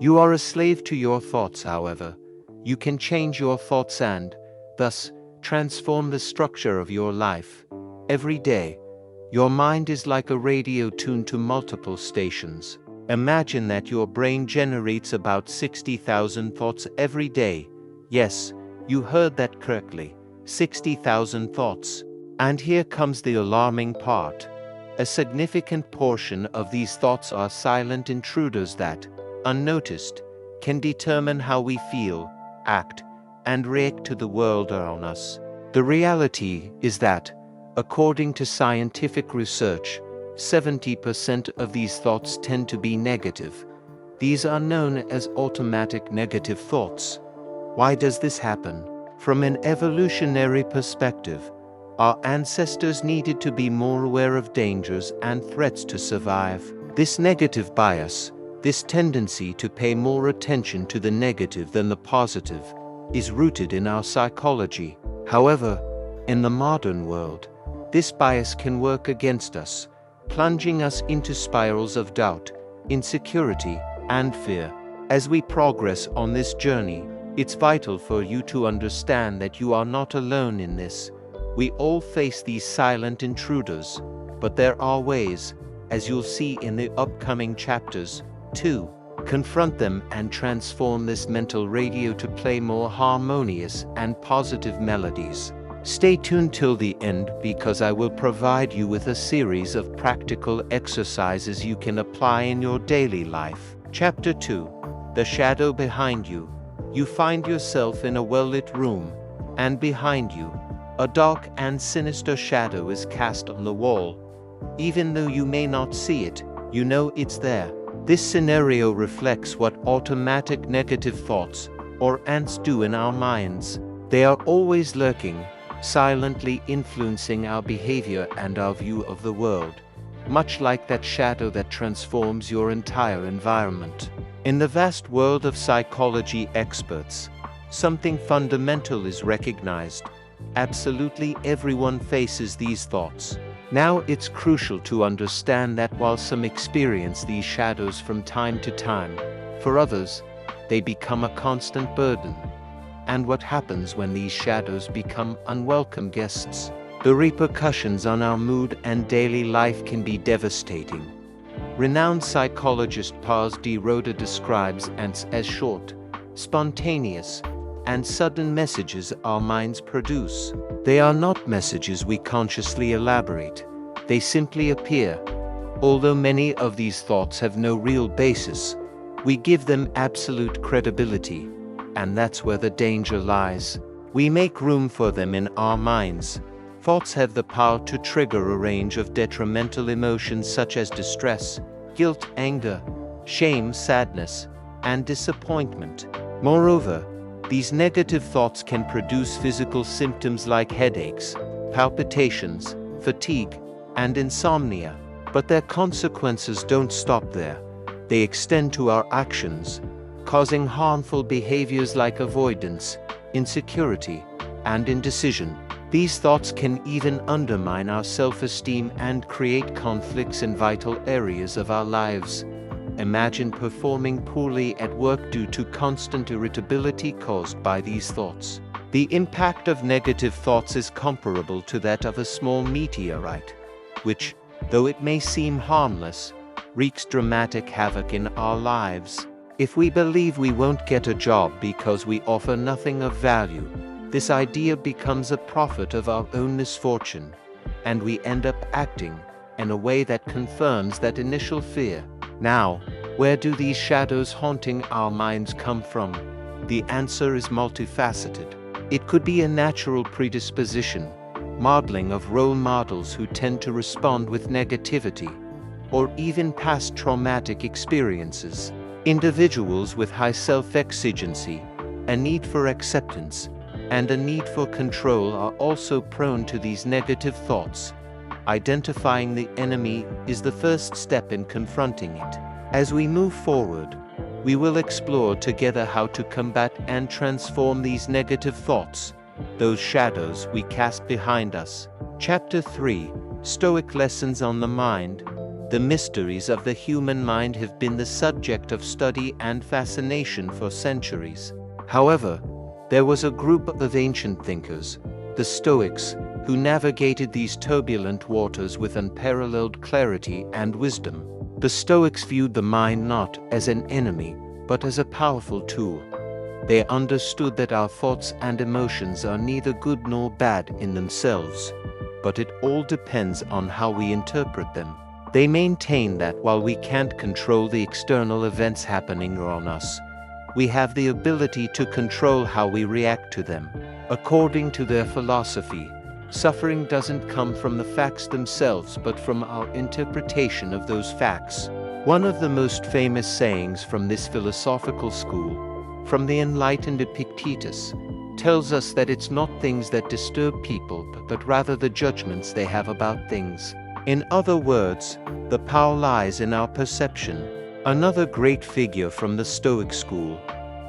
You are a slave to your thoughts, however. You can change your thoughts and, thus, transform the structure of your life. Every day, your mind is like a radio tuned to multiple stations. Imagine that your brain generates about 60,000 thoughts every day. Yes, you heard that correctly. 60,000 thoughts. And here comes the alarming part. A significant portion of these thoughts are silent intruders that, unnoticed, can determine how we feel, act, and react to the world around us. The reality is that, according to scientific research, 70% of these thoughts tend to be negative. These are known as automatic negative thoughts. Why does this happen? From an evolutionary perspective, our ancestors needed to be more aware of dangers and threats to survive. This negative bias, this tendency to pay more attention to the negative than the positive, is rooted in our psychology. However, in the modern world, this bias can work against us, plunging us into spirals of doubt, insecurity, and fear. As we progress on this journey, it's vital for you to understand that you are not alone in this. We all face these silent intruders, but there are ways, as you'll see in the upcoming chapters, to confront them and transform this mental radio to play more harmonious and positive melodies. Stay tuned till the end because I will provide you with a series of practical exercises you can apply in your daily life. Chapter 2. The Shadow Behind You. You find yourself in a well-lit room, and behind you, a dark and sinister shadow is cast on the wall. Even though you may not see it, you know it's there. This scenario reflects what automatic negative thoughts, or ants, do in our minds. They are always lurking, silently influencing our behavior and our view of the world, much like that shadow that transforms your entire environment. In the vast world of psychology experts, something fundamental is recognized. Absolutely everyone faces these thoughts. Now it's crucial to understand that while some experience these shadows from time to time, for others, they become a constant burden. And what happens when these shadows become unwelcome guests? The repercussions on our mood and daily life can be devastating. Renowned psychologist Paz de Roda describes ants as short, spontaneous, and sudden messages our minds produce. They are not messages we consciously elaborate. They simply appear. Although many of these thoughts have no real basis, we give them absolute credibility. And that's where the danger lies. We make room for them in our minds. Thoughts have the power to trigger a range of detrimental emotions such as distress, guilt, anger, shame, sadness, and disappointment. Moreover, these negative thoughts can produce physical symptoms like headaches, palpitations, fatigue, and insomnia. But their consequences don't stop there. They extend to our actions, causing harmful behaviors like avoidance, insecurity, and indecision. These thoughts can even undermine our self-esteem and create conflicts in vital areas of our lives. Imagine performing poorly at work due to constant irritability caused by these thoughts. The impact of negative thoughts is comparable to that of a small meteorite, which, though it may seem harmless, wreaks dramatic havoc in our lives. If we believe we won't get a job because we offer nothing of value, this idea becomes a prophet of our own misfortune, and we end up acting in a way that confirms that initial fear. Now, where do these shadows haunting our minds come from? The answer is multifaceted. It could be a natural predisposition, modeling of role models who tend to respond with negativity, or even past traumatic experiences. Individuals with high self-exigency, a need for acceptance, and a need for control are also prone to these negative thoughts. Identifying the enemy is the first step in confronting it. As we move forward, we will explore together how to combat and transform these negative thoughts, those shadows we cast behind us. Chapter 3. Stoic Lessons on the Mind. The mysteries of the human mind have been the subject of study and fascination for centuries. However, there was a group of ancient thinkers, the Stoics, who navigated these turbulent waters with unparalleled clarity and wisdom. The Stoics viewed the mind not as an enemy, but as a powerful tool. They understood that our thoughts and emotions are neither good nor bad in themselves, but it all depends on how we interpret them. They maintain that while we can't control the external events happening around us, we have the ability to control how we react to them. According to their philosophy, suffering doesn't come from the facts themselves but from our interpretation of those facts. One of the most famous sayings from this philosophical school, from the enlightened Epictetus, tells us that it's not things that disturb people, but rather the judgments they have about things. In other words, the power lies in our perception. Another great figure from the Stoic school,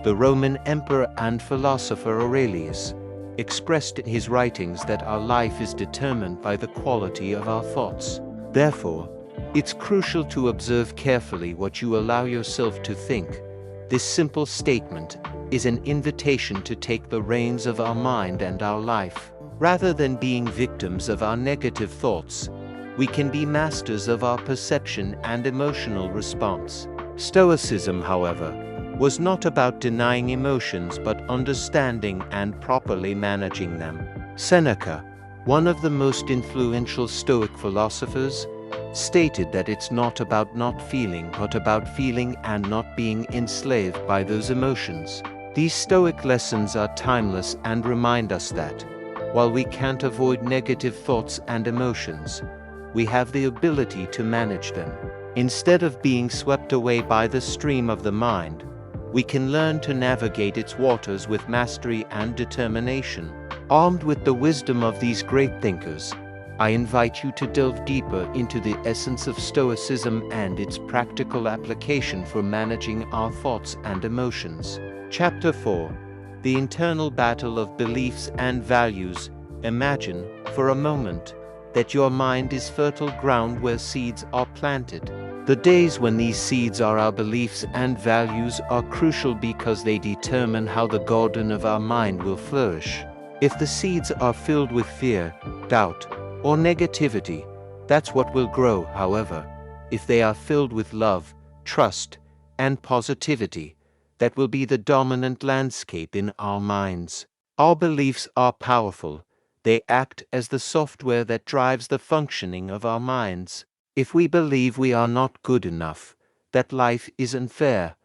the Roman emperor and philosopher Aurelius, expressed in his writings that our life is determined by the quality of our thoughts. Therefore, it's crucial to observe carefully what you allow yourself to think. This simple statement is an invitation to take the reins of our mind and our life. Rather than being victims of our negative thoughts, we can be masters of our perception and emotional response. Stoicism, however, was not about denying emotions but understanding and properly managing them. Seneca, one of the most influential Stoic philosophers, stated that it's not about not feeling but about feeling and not being enslaved by those emotions. These Stoic lessons are timeless and remind us that, while we can't avoid negative thoughts and emotions, we have the ability to manage them. Instead of being swept away by the stream of the mind, we can learn to navigate its waters with mastery and determination. Armed with the wisdom of these great thinkers, I invite you to delve deeper into the essence of Stoicism and its practical application for managing our thoughts and emotions. Chapter 4. The Internal Battle of Beliefs and Values. Imagine, for a moment, that your mind is fertile ground where seeds are planted. The days when these seeds are our beliefs and values are crucial because they determine how the garden of our mind will flourish. If the seeds are filled with fear, doubt, or negativity, that's what will grow. However, if they are filled with love, trust, and positivity, that will be the dominant landscape in our minds. Our beliefs are powerful. They act as the software that drives the functioning of our minds. If we believe we are not good enough, that life is unfair,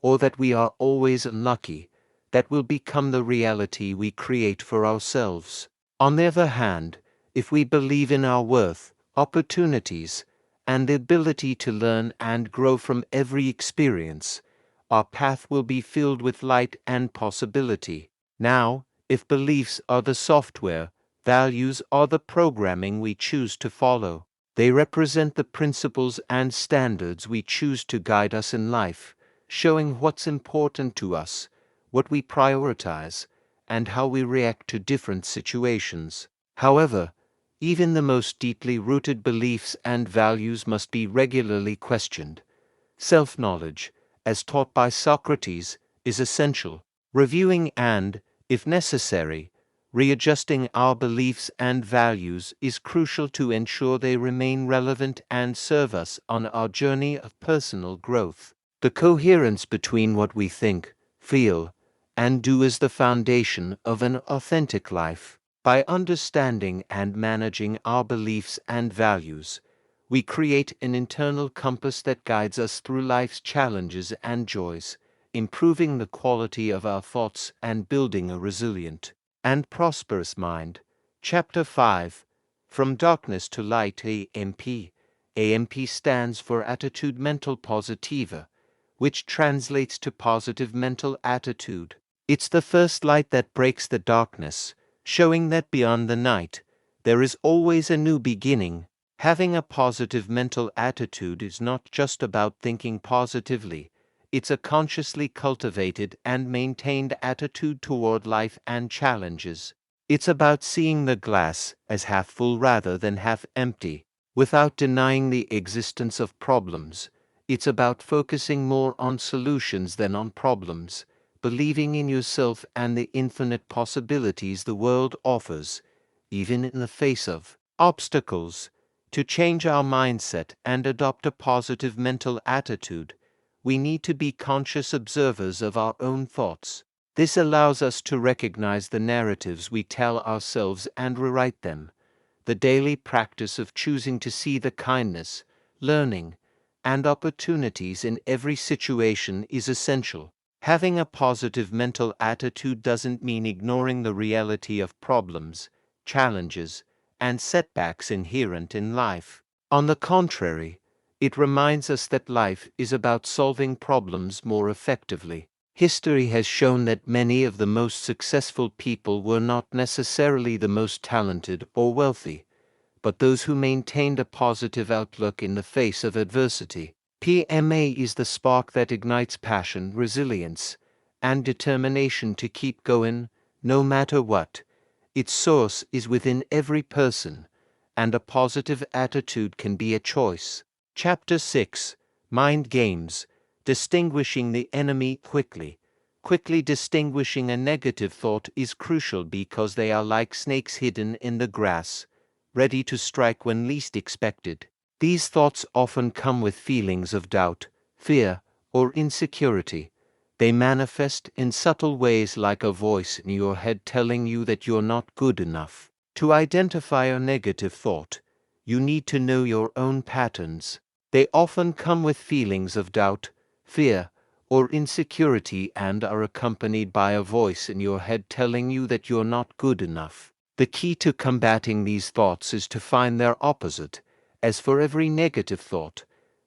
or that we are always unlucky, that will become the reality we create for ourselves. On the other hand, if we believe in our worth, opportunities, and the ability to learn and grow from every experience, our path will be filled with light and possibility. Now, if beliefs are the software, values are the programming we choose to follow. They represent the principles and standards we choose to guide us in life, showing what's important to us, what we prioritize, and how we react to different situations. However, even the most deeply rooted beliefs and values must be regularly questioned. Self-knowledge, as taught by Socrates, is essential. Reviewing and, if necessary, readjusting our beliefs and values is crucial to ensure they remain relevant and serve us on our journey of personal growth. The coherence between what we think, feel, and do is the foundation of an authentic life. By understanding and managing our beliefs and values, we create an internal compass that guides us through life's challenges and joys, improving the quality of our thoughts and building a resilient and prosperous mind. Chapter 5. From Darkness to Light. AMP. AMP stands for Attitude Mental Positiva, which translates to Positive Mental Attitude. It's the first light that breaks the darkness, showing that beyond the night, there is always a new beginning. Having a positive mental attitude is not just about thinking positively. It's a consciously cultivated and maintained attitude toward life and challenges. It's about seeing the glass as half full rather than half empty. without denying the existence of problems. It's about focusing more on solutions than on problems, believing in yourself and the infinite possibilities the world offers, even in the face of obstacles. To change our mindset and adopt a positive mental attitude, we need to be conscious observers of our own thoughts. This allows us to recognize the narratives we tell ourselves and rewrite them. The daily practice of choosing to see the kindness, learning, and opportunities in every situation is essential. Having a positive mental attitude doesn't mean ignoring the reality of problems, challenges, and setbacks inherent in life. On the contrary, it reminds us that life is about solving problems more effectively. History has shown that many of the most successful people were not necessarily the most talented or wealthy, but those who maintained a positive outlook in the face of adversity. PMA is the spark that ignites passion, resilience, and determination to keep going, no matter what. Its source is within every person, and a positive attitude can be a choice. Chapter 6: Mind Games. Distinguishing the enemy quickly. Quickly distinguishing a negative thought is crucial because they are like snakes hidden in the grass, ready to strike when least expected. These thoughts often come with feelings of doubt, fear, or insecurity. They manifest in subtle ways like a voice in your head telling you that you're not good enough. To identify a negative thought, you need to know your own patterns. They often come with feelings of doubt, fear, or insecurity and are accompanied by a voice in your head telling you that you're not good enough. The key to combating these thoughts is to find their opposite. As for every negative thought,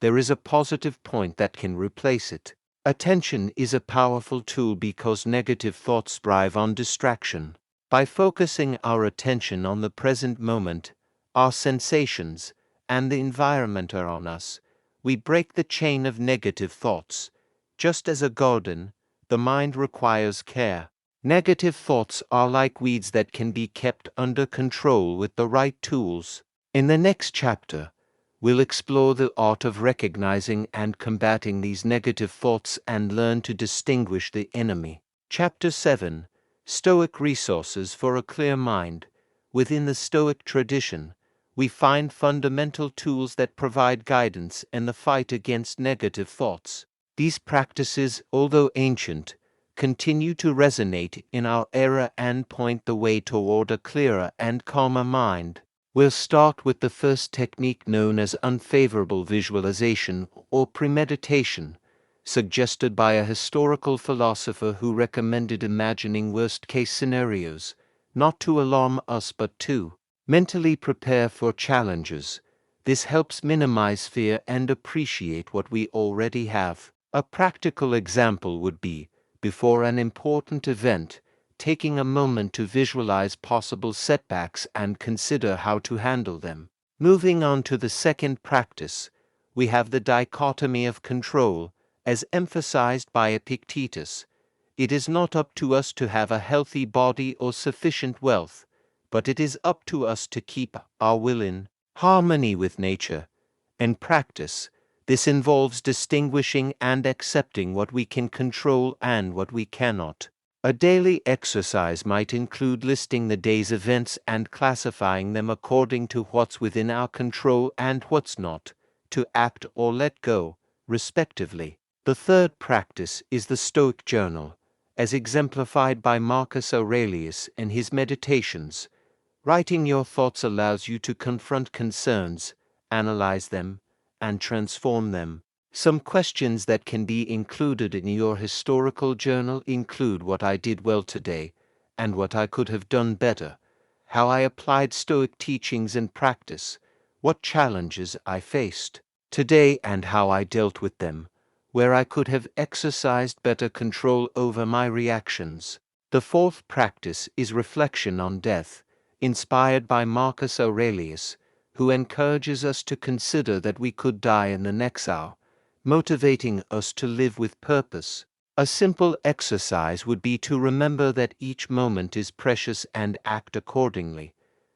there is a positive point that can replace it. Attention is a powerful tool because negative thoughts thrive on distraction. By focusing our attention on the present moment, our sensations, and the environment around us, we break the chain of negative thoughts. Just as a garden, the mind requires care. Negative thoughts are like weeds that can be kept under control with the right tools. In the next chapter, we'll explore the art of recognizing and combating these negative thoughts and learn to distinguish the enemy. Chapter 7: Stoic Resources for a Clear Mind. Within the Stoic tradition, we find fundamental tools that provide guidance in the fight against negative thoughts. These practices, although ancient, continue to resonate in our era and point the way toward a clearer and calmer mind. We'll start with the first technique known as unfavorable visualization or premeditation, suggested by a historical philosopher who recommended imagining worst-case scenarios, not to alarm us but to mentally prepare for challenges. This helps minimize fear and appreciate what we already have. A practical example would be, before an important event, taking a moment to visualize possible setbacks and consider how to handle them. Moving on to the second practice, we have the dichotomy of control, as emphasized by Epictetus. It is not up to us to have a healthy body or sufficient wealth, but it is up to us to keep our will in harmony with nature. In practice, this involves distinguishing and accepting what we can control and what we cannot. A daily exercise might include listing the day's events and classifying them according to what's within our control and what's not, to act or let go, respectively. The third practice is the Stoic Journal, as exemplified by Marcus Aurelius in his Meditations. Writing your thoughts allows you to confront concerns, analyze them, and transform them. Some questions that can be included in your historical journal include what I did well today and what I could have done better, how I applied Stoic teachings in practice, what challenges I faced today and how I dealt with them, where I could have exercised better control over my reactions. The fourth practice is reflection on death, inspired by Marcus Aurelius, who encourages us to consider that we could die in the next hour, motivating us to live with purpose. A simple exercise would be to remember that each moment is precious and act accordingly.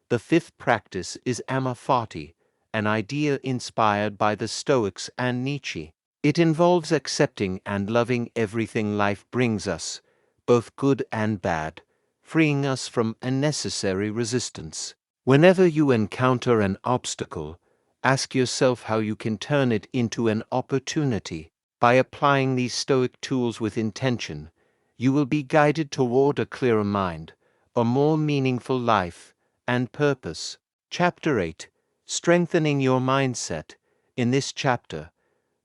The fifth practice is amor fati, an idea inspired by the Stoics and Nietzsche. It involves accepting and loving everything life brings us, both good and bad, freeing us from unnecessary resistance. Whenever you encounter an obstacle, ask yourself how you can turn it into an opportunity. By applying these Stoic tools with intention, you will be guided toward a clearer mind, a more meaningful life, and purpose. Chapter 8: Strengthening Your Mindset. In this chapter,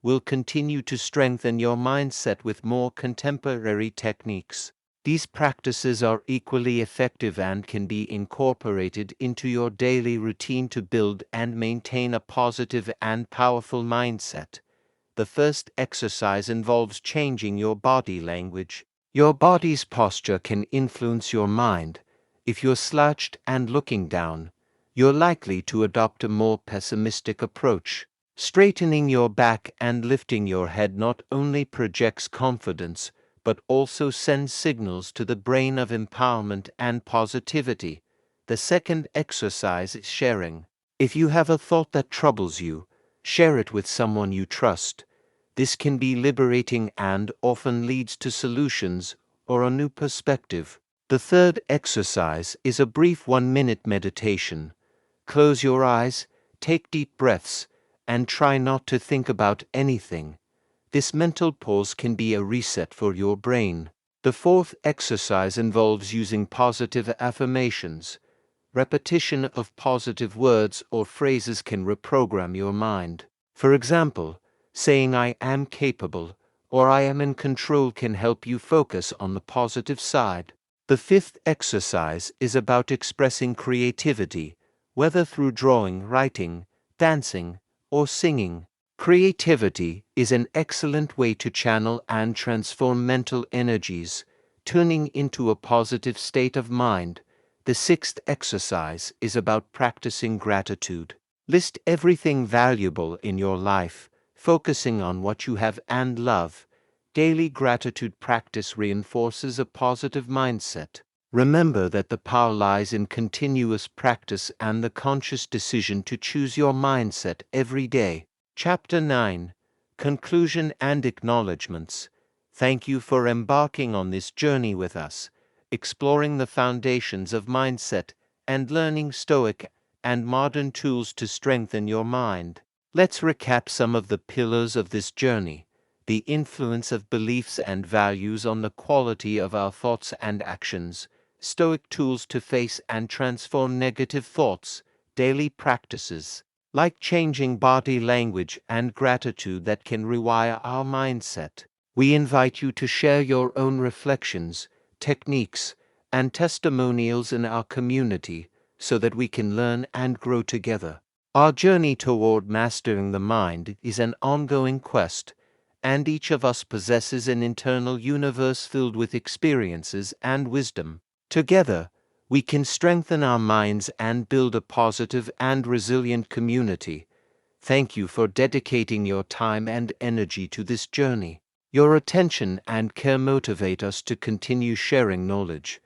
we'll continue to strengthen your mindset with more contemporary techniques. These practices are equally effective and can be incorporated into your daily routine to build and maintain a positive and powerful mindset. The first exercise involves changing your body language. Your body's posture can influence your mind. If you're slouched and looking down, you're likely to adopt a more pessimistic approach. Straightening your back and lifting your head not only projects confidence, but also sends signals to the brain of empowerment and positivity. The second exercise is sharing. If you have a thought that troubles you, share it with someone you trust. This can be liberating and often leads to solutions or a new perspective. The third exercise is a brief 1-minute meditation. Close your eyes, take deep breaths, and try not to think about anything. This mental pause can be a reset for your brain. The fourth exercise involves using positive affirmations. Repetition of positive words or phrases can reprogram your mind. For example, saying "I am capable" or "I am in control" can help you focus on the positive side. The fifth exercise is about expressing creativity, whether through drawing, writing, dancing, or singing. Creativity is an excellent way to channel and transform mental energies, turning into a positive state of mind. The sixth exercise is about practicing gratitude. List everything valuable in your life, focusing on what you have and love. Daily gratitude practice reinforces a positive mindset. Remember that the power lies in continuous practice and the conscious decision to choose your mindset every day. Chapter 9: Conclusion and Acknowledgements. Thank you for embarking on this journey with us, exploring the foundations of mindset and learning Stoic and modern tools to strengthen your mind. Let's recap some of the pillars of this journey. The influence of beliefs and values on the quality of our thoughts and actions. Stoic tools to face and transform negative thoughts. Daily practices like changing body language and gratitude that can rewire our mindset. We invite you to share your own reflections, techniques, and testimonials in our community so that we can learn and grow together. Our journey toward mastering the mind is an ongoing quest, and each of us possesses an internal universe filled with experiences and wisdom. Together, we can strengthen our minds and build a positive and resilient community. Thank you for dedicating your time and energy to this journey. Your attention and care motivate us to continue sharing knowledge.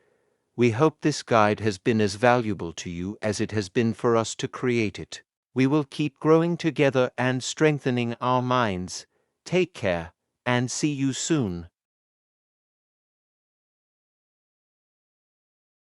We hope this guide has been as valuable to you as it has been for us to create it. We will keep growing together and strengthening our minds. Take care, and see you soon.